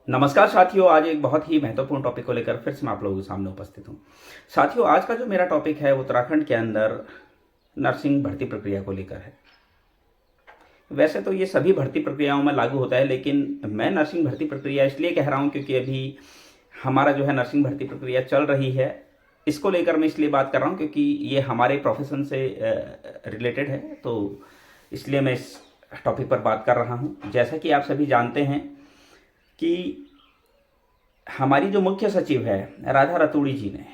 नमस्कार साथियों, आज एक बहुत ही महत्वपूर्ण टॉपिक को लेकर फिर से मैं आप लोगों के सामने उपस्थित हूँ। साथियों, आज का जो मेरा टॉपिक है उत्तराखंड के अंदर नर्सिंग भर्ती प्रक्रिया को लेकर है। वैसे तो ये सभी भर्ती प्रक्रियाओं में लागू होता है, लेकिन मैं नर्सिंग भर्ती प्रक्रिया इसलिए कह रहा हूँ क्योंकि अभी हमारा जो है नर्सिंग भर्ती प्रक्रिया चल रही है। इसको लेकर मैं इसलिए बात कर रहा हूँ क्योंकि ये हमारे प्रोफेशन से रिलेटेड है, तो इसलिए मैं इस टॉपिक पर बात कर रहा हूँ। जैसा कि आप सभी जानते हैं कि हमारी जो मुख्य सचिव है राधा रतूड़ी जी ने,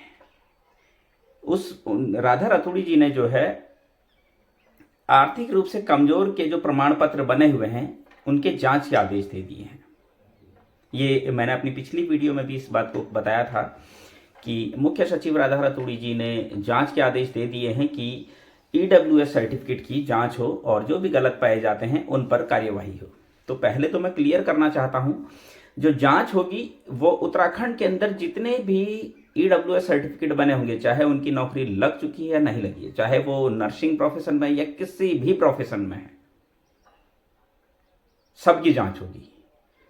उस राधा रतूड़ी जी ने जो है आर्थिक रूप से कमजोर के जो प्रमाण पत्र बने हुए हैं उनके जांच के आदेश दे दिए हैं। ये मैंने अपनी पिछली वीडियो में भी इस बात को बताया था कि मुख्य सचिव राधा रतूड़ी जी ने जांच के आदेश दे दिए हैं कि ईडब्ल्यूएस सर्टिफिकेट की जांच हो और जो भी गलत पाए जाते हैं उन पर कार्यवाही हो। तो पहले तो मैं क्लियर करना चाहता हूं, जो जांच होगी वो उत्तराखंड के अंदर जितने भी ईडब्ल्यूएस सर्टिफिकेट बने होंगे, चाहे उनकी नौकरी लग चुकी है या नहीं लगी है, चाहे वो नर्सिंग प्रोफेशन में या किसी भी प्रोफेशन में है, सबकी जांच होगी।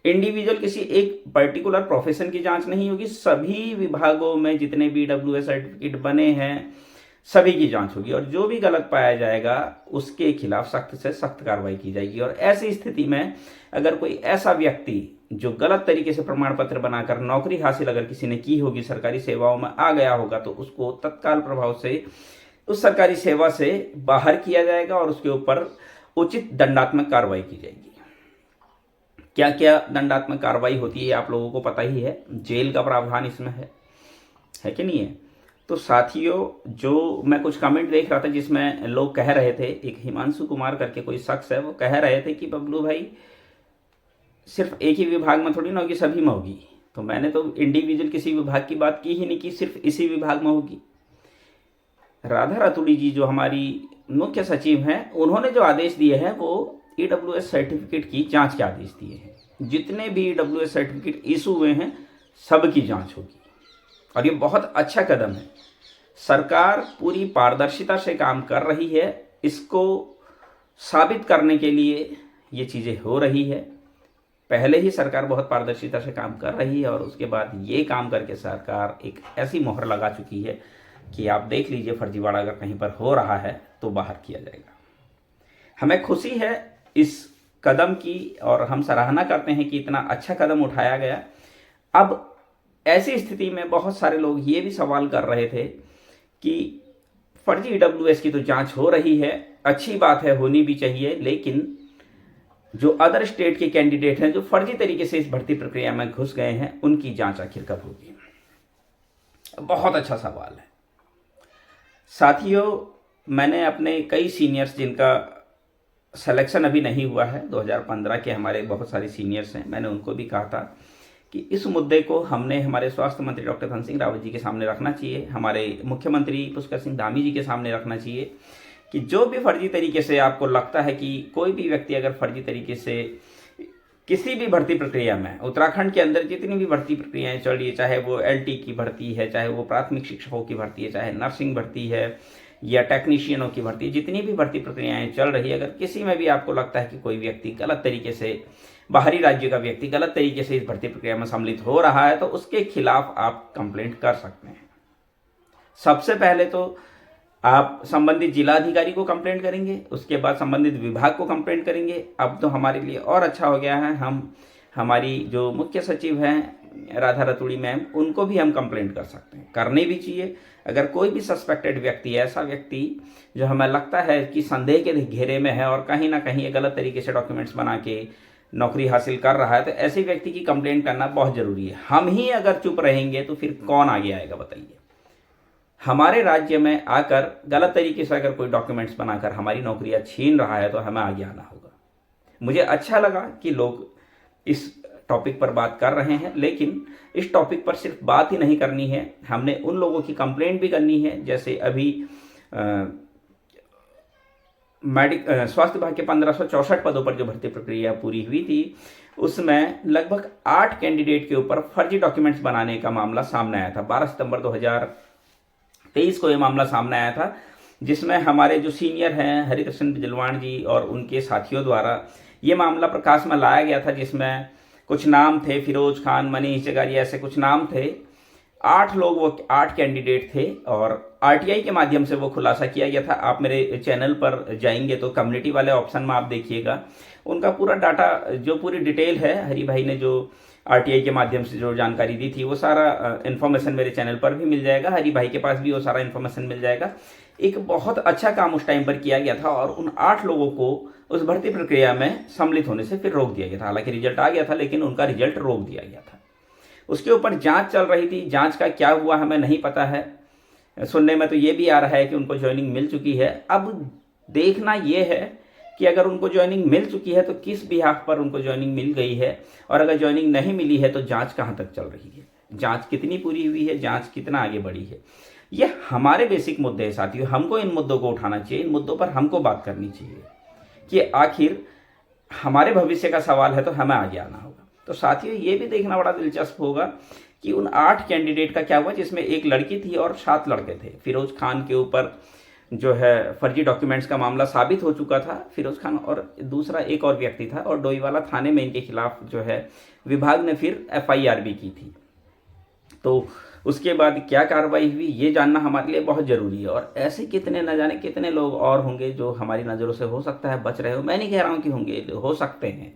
इंडिविजुअल किसी एक पर्टिकुलर प्रोफेशन की जांच नहीं होगी, सभी विभागों में जितने भी ईडब्ल्यूएस सर्टिफिकेट बने हैं सभी की जांच होगी और जो भी गलत पाया जाएगा उसके खिलाफ सख्त से सख्त कार्रवाई की जाएगी। और ऐसी स्थिति में अगर कोई ऐसा व्यक्ति जो गलत तरीके से प्रमाण पत्र बनाकर नौकरी हासिल अगर किसी ने की होगी, सरकारी सेवाओं में आ गया होगा, तो उसको तत्काल प्रभाव से उस सरकारी सेवा से बाहर किया जाएगा और उसके ऊपर उचित दंडात्मक कार्रवाई की जाएगी। क्या क्या दंडात्मक कार्रवाई होती है आप लोगों को पता ही है, जेल का प्रावधान इसमें है कि नहीं है। तो साथियों, जो मैं कुछ कमेंट देख रहा था जिसमें लोग कह रहे थे, एक हिमांशु कुमार करके कोई शख्स है, वो कह रहे थे कि बबलू भाई सिर्फ एक ही विभाग में थोड़ी ना होगी, सभी में होगी। तो मैंने तो इंडिविजुअल किसी विभाग की बात की ही नहीं कि सिर्फ इसी विभाग में होगी। राधा रतूड़ी जी जो हमारी मुख्य सचिव हैं, उन्होंने जो आदेश दिए हैं वो ईडब्ल्यूएस सर्टिफिकेट की जांच के आदेश दिए हैं। जितने भी ईडब्ल्यूएस सर्टिफिकेट इशू हुए हैं सबकी जांच होगी और ये बहुत अच्छा कदम है। सरकार पूरी पारदर्शिता से काम कर रही है, इसको साबित करने के लिए ये चीज़ें हो रही है। पहले ही सरकार बहुत पारदर्शिता से काम कर रही है और उसके बाद ये काम करके सरकार एक ऐसी मोहर लगा चुकी है कि आप देख लीजिए, फर्जीवाड़ा अगर कहीं पर हो रहा है तो बाहर किया जाएगा। हमें खुशी है इस कदम की और हम सराहना करते हैं कि इतना अच्छा कदम उठाया गया। अब ऐसी स्थिति में बहुत सारे लोग ये भी सवाल कर रहे थे कि फर्जी ईडब्ल्यूएस की तो जांच हो रही है, अच्छी बात है, होनी भी चाहिए, लेकिन जो अदर स्टेट के कैंडिडेट हैं जो फर्जी तरीके से इस भर्ती प्रक्रिया में घुस गए हैं उनकी जांच आखिर कब होगी। बहुत अच्छा सवाल है साथियों। मैंने अपने कई सीनियर्स जिनका सिलेक्शन अभी नहीं हुआ है, 2015 के हमारे बहुत सारे सीनियर्स हैं, मैंने उनको भी कहा था कि इस मुद्दे को हमने हमारे स्वास्थ्य मंत्री डॉक्टर धन सिंह रावत जी के सामने रखना चाहिए, हमारे मुख्यमंत्री पुष्कर सिंह धामी जी के सामने रखना चाहिए कि जो भी फर्जी तरीके से आपको लगता है कि कोई भी व्यक्ति अगर फर्जी तरीके से किसी भी भर्ती प्रक्रिया में, उत्तराखंड के अंदर जितनी भी भर्ती प्रक्रियाएं चल रही है, चाहे वो एलटी की भर्ती है, चाहे वो प्राथमिक शिक्षकों की भर्ती है, चाहे नर्सिंग भर्ती है या टेक्नीशियनों की भर्ती, जितनी भी भर्ती प्रक्रियाएं चल रही है, अगर किसी में भी आपको लगता है कि कोई व्यक्ति गलत तरीके से, बाहरी राज्य का व्यक्ति गलत तरीके से इस भर्ती प्रक्रिया में सम्मिलित हो रहा है, तो उसके खिलाफ आप कंप्लेंट कर सकते हैं। सबसे पहले तो आप संबंधित जिलाधिकारी को कंप्लेंट करेंगे, उसके बाद संबंधित विभाग को कंप्लेंट करेंगे। अब तो हमारे लिए और अच्छा हो गया है, हम हमारी जो मुख्य सचिव हैं राधा रतूड़ी मैम, उनको भी हम कंप्लेंट कर सकते हैं, करनी भी चाहिए। अगर कोई भी सस्पेक्टेड व्यक्ति, ऐसा व्यक्ति जो हमें लगता है कि संदेह के घेरे में है और कहीं ना कहीं गलत तरीके से डॉक्यूमेंट्स बना के नौकरी हासिल कर रहा है, तो ऐसे व्यक्ति की कंप्लेंट करना बहुत ज़रूरी है। हम ही अगर चुप रहेंगे तो फिर कौन आगे आएगा बताइए। हमारे राज्य में आकर गलत तरीके से अगर कोई डॉक्यूमेंट्स बनाकर हमारी नौकरियां छीन रहा है तो हमें आगे आना होगा। मुझे अच्छा लगा कि लोग इस टॉपिक पर बात कर रहे हैं, लेकिन इस टॉपिक पर सिर्फ बात ही नहीं करनी है, हमने उन लोगों की कंप्लेंट भी करनी है। जैसे अभी स्वास्थ्य विभाग के 1564 पदों पर जो भर्ती प्रक्रिया पूरी हुई थी, उसमें लगभग 8 कैंडिडेट के ऊपर फर्जी डॉक्यूमेंट्स बनाने का मामला सामने आया था। 12 सितंबर 2023 को ये मामला सामने आया था, जिसमें हमारे जो सीनियर हैं हरिकृष्ण बिजलवाण जी और उनके साथियों द्वारा ये मामला प्रकाश में लाया गया था, जिसमें कुछ नाम थे, फिरोज खान, मनीष जगारिया, ऐसे कुछ नाम थे। 8 लोग, वो 8 कैंडिडेट थे और आरटीआई के माध्यम से वो खुलासा किया गया था। आप मेरे चैनल पर जाएंगे तो कम्युनिटी वाले ऑप्शन में आप देखिएगा, उनका पूरा डाटा, जो पूरी डिटेल है, हरी भाई ने जो आरटीआई के माध्यम से जो जानकारी दी थी, वो सारा इन्फॉर्मेशन मेरे चैनल पर भी मिल जाएगा। हरी भाई के पास भी वो सारा इन्फॉर्मेशन मिल जाएगा। एक बहुत अच्छा काम उस टाइम पर किया गया था और उन 8 लोगों को उस भर्ती प्रक्रिया में सम्मिलित होने से फिर रोक दिया गया था। हालांकि रिजल्ट आ गया था, लेकिन उनका रिजल्ट रोक दिया गया था। उसके ऊपर जांच चल रही थी। जांच का क्या हुआ हमें नहीं पता है। सुनने में तो ये भी आ रहा है कि उनको ज्वाइनिंग मिल चुकी है। अब देखना ये है कि अगर उनको ज्वाइनिंग मिल चुकी है तो किस बिहाफ पर उनको ज्वाइनिंग मिल गई है, और अगर ज्वाइनिंग नहीं मिली है तो जांच कहाँ तक चल रही है, जांच कितनी पूरी हुई है, जांच कितना आगे बढ़ी है। ये हमारे बेसिक मुद्दे हैं साथियों। हमको इन मुद्दों को उठाना चाहिए, इन मुद्दों पर हमको बात करनी चाहिए कि आखिर हमारे भविष्य का सवाल है तो हमें आगे आना होगा। तो साथियों, ये भी देखना बड़ा दिलचस्प होगा कि उन 8 कैंडिडेट का क्या हुआ, जिसमें एक लड़की थी और 7 लड़के थे। फिरोज खान के ऊपर जो है फर्जी डॉक्यूमेंट्स का मामला साबित हो चुका था, फिरोज खान, और दूसरा एक और व्यक्ति था, और डोईवाला थाने में इनके खिलाफ जो है विभाग ने फिर एफआईआर भी की थी। तो उसके बाद क्या कार्रवाई हुई, ये जानना हमारे लिए बहुत ज़रूरी है। और ऐसे कितने, न जाने कितने लोग और होंगे जो हमारी नज़रों से हो सकता है बच रहे हो। मैं नहीं कह रहा हूँ कि होंगे, हो सकते हैं,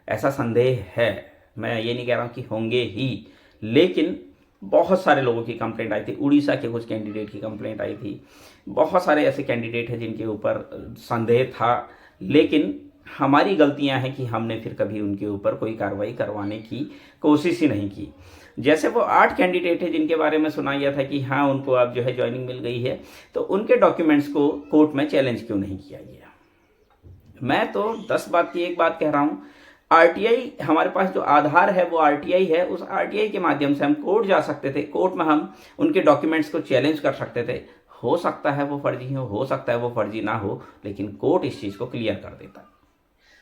ऐसा संदेह है, मैं ये नहीं कह रहा हूँ कि होंगे ही, लेकिन बहुत सारे लोगों की कंप्लेंट आई थी। उड़ीसा के कुछ कैंडिडेट की कंप्लेंट आई थी। बहुत सारे ऐसे कैंडिडेट हैं जिनके ऊपर संदेह था, लेकिन हमारी गलतियां हैं कि हमने फिर कभी उनके ऊपर कोई कार्रवाई करवाने की कोशिश ही नहीं की। जैसे वो 8 कैंडिडेट हैं जिनके बारे में सुना गया था कि हाँ उनको अब जो है ज्वाइनिंग मिल गई है, तो उनके डॉक्यूमेंट्स को कोर्ट में चैलेंज क्यों नहीं किया गया। मैं तो 10 बात की एक बात कह रहा हूँ, आरटीआई, हमारे पास जो आधार है वो आरटीआई है। उस आरटीआई के माध्यम से हम कोर्ट जा सकते थे, कोर्ट में हम उनके डॉक्यूमेंट्स को चैलेंज कर सकते थे। हो सकता है वो फर्जी हो सकता है वो फर्जी ना हो, लेकिन कोर्ट इस चीज़ को क्लियर कर देता।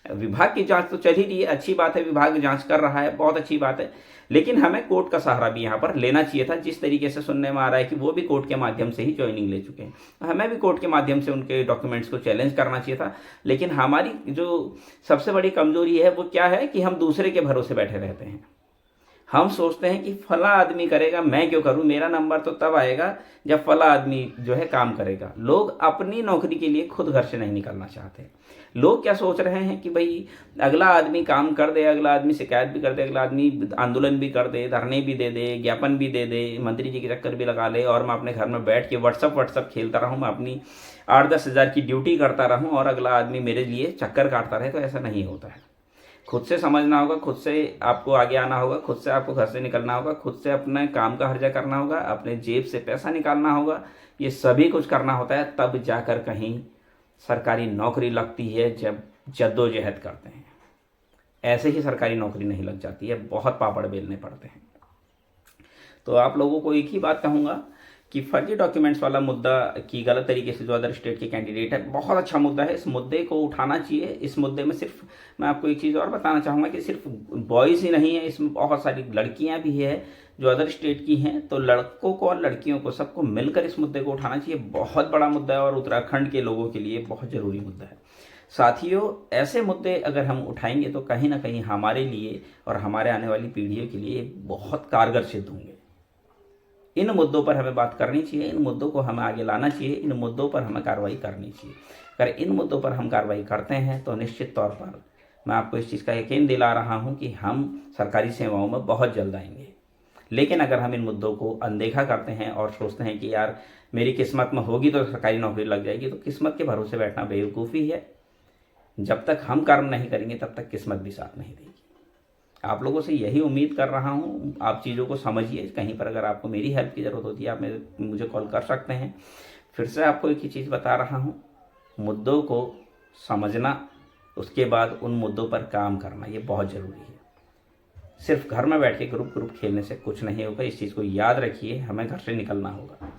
विभाग की जांच तो चल ही रही है, अच्छी बात है, विभाग जांच कर रहा है, बहुत अच्छी बात है, लेकिन हमें कोर्ट का सहारा भी यहाँ पर लेना चाहिए था। जिस तरीके से सुनने में आ रहा है कि वो भी कोर्ट के माध्यम से ही ज्वाइनिंग ले चुके हैं, हमें भी कोर्ट के माध्यम से उनके डॉक्यूमेंट्स को चैलेंज करना चाहिए था। लेकिन हमारी जो सबसे बड़ी कमजोरी है वो क्या है कि हम दूसरे के भरोसे बैठे रहते हैं। हम सोचते हैं कि फला आदमी करेगा, मैं क्यों करूं, मेरा नंबर तो तब आएगा जब फला आदमी जो है काम करेगा। लोग अपनी नौकरी के लिए खुद घर से नहीं निकलना चाहते। लोग क्या सोच रहे हैं कि भाई अगला आदमी काम कर दे, अगला आदमी शिकायत भी कर दे, अगला आदमी आंदोलन भी कर दे, धरने भी दे दे, ज्ञापन भी दे दे, मंत्री जी के चक्कर भी लगा ले, और मैं अपने घर में बैठ के व्हाट्सअप खेलता रहूँ, मैं अपनी 8-10 हज़ार की ड्यूटी करता रहूँ और अगला आदमी मेरे लिए चक्कर काटता रहे। तो ऐसा नहीं होता है। खुद से समझना होगा, खुद से आपको आगे आना होगा, खुद से आपको घर से निकलना होगा, खुद से अपने काम का हर्जा करना होगा, अपने जेब से पैसा निकालना होगा। ये सभी कुछ करना होता है, तब जाकर कहीं सरकारी नौकरी लगती है, जब जद्दोजहद करते हैं। ऐसे ही सरकारी नौकरी नहीं लग जाती है, बहुत पापड़ बेलने पड़ते हैं। तो आप लोगों को एक ही बात कहूँगा कि फर्जी डॉक्यूमेंट्स वाला मुद्दा की गलत तरीके से जो अदर स्टेट के कैंडिडेट है, बहुत अच्छा मुद्दा है, इस मुद्दे को उठाना चाहिए। इस मुद्दे में सिर्फ मैं आपको एक चीज़ और बताना चाहूँगा कि सिर्फ बॉयज़ ही नहीं है, इसमें बहुत सारी लड़कियाँ भी है जो अदर स्टेट की हैं। तो लड़कों को और लड़कियों को सबको मिलकर इस मुद्दे को उठाना चाहिए। बहुत बड़ा मुद्दा है और उत्तराखंड के लोगों के लिए बहुत ज़रूरी मुद्दा है। साथियों, ऐसे मुद्दे अगर हम उठाएंगे तो कहीं ना कहीं हमारे लिए और हमारे आने वाली पीढ़ियों के लिए बहुत कारगर सिद्ध होंगे। इन मुद्दों पर हमें बात करनी चाहिए, इन मुद्दों को हमें आगे लाना चाहिए, इन मुद्दों पर हमें कार्रवाई करनी चाहिए। अगर इन मुद्दों पर हम कार्रवाई करते हैं तो निश्चित तौर पर मैं आपको इस चीज़ का यकीन दिला रहा हूं कि हम सरकारी सेवाओं में बहुत जल्द आएंगे। लेकिन अगर हम इन मुद्दों को अनदेखा करते हैं और सोचते हैं कि यार मेरी किस्मत में होगी तो सरकारी नौकरी लग जाएगी, तो किस्मत के भरोसे बैठना बेवकूफ़ी है। जब तक हम कर्म नहीं करेंगे तब तक किस्मत भी साथ नहीं देगी। आप लोगों से यही उम्मीद कर रहा हूँ, आप चीज़ों को समझिए। कहीं पर अगर आपको मेरी हेल्प की ज़रूरत होती है, आप मुझे कॉल कर सकते हैं। फिर से आपको एक ही चीज़ बता रहा हूँ, मुद्दों को समझना, उसके बाद उन मुद्दों पर काम करना, ये बहुत ज़रूरी है। सिर्फ घर में बैठ के ग्रुप खेलने से कुछ नहीं होगा। इस चीज़ को याद रखिए, हमें घर से निकलना होगा।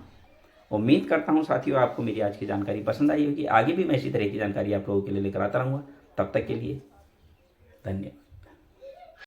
उम्मीद करता हूँ साथियों आपको मेरी आज की जानकारी पसंद आई होगी। आगे भी मैं इसी तरह की जानकारी आप लोगों के लिए लेकर आता रहूँगा। तब तक के लिए धन्यवाद।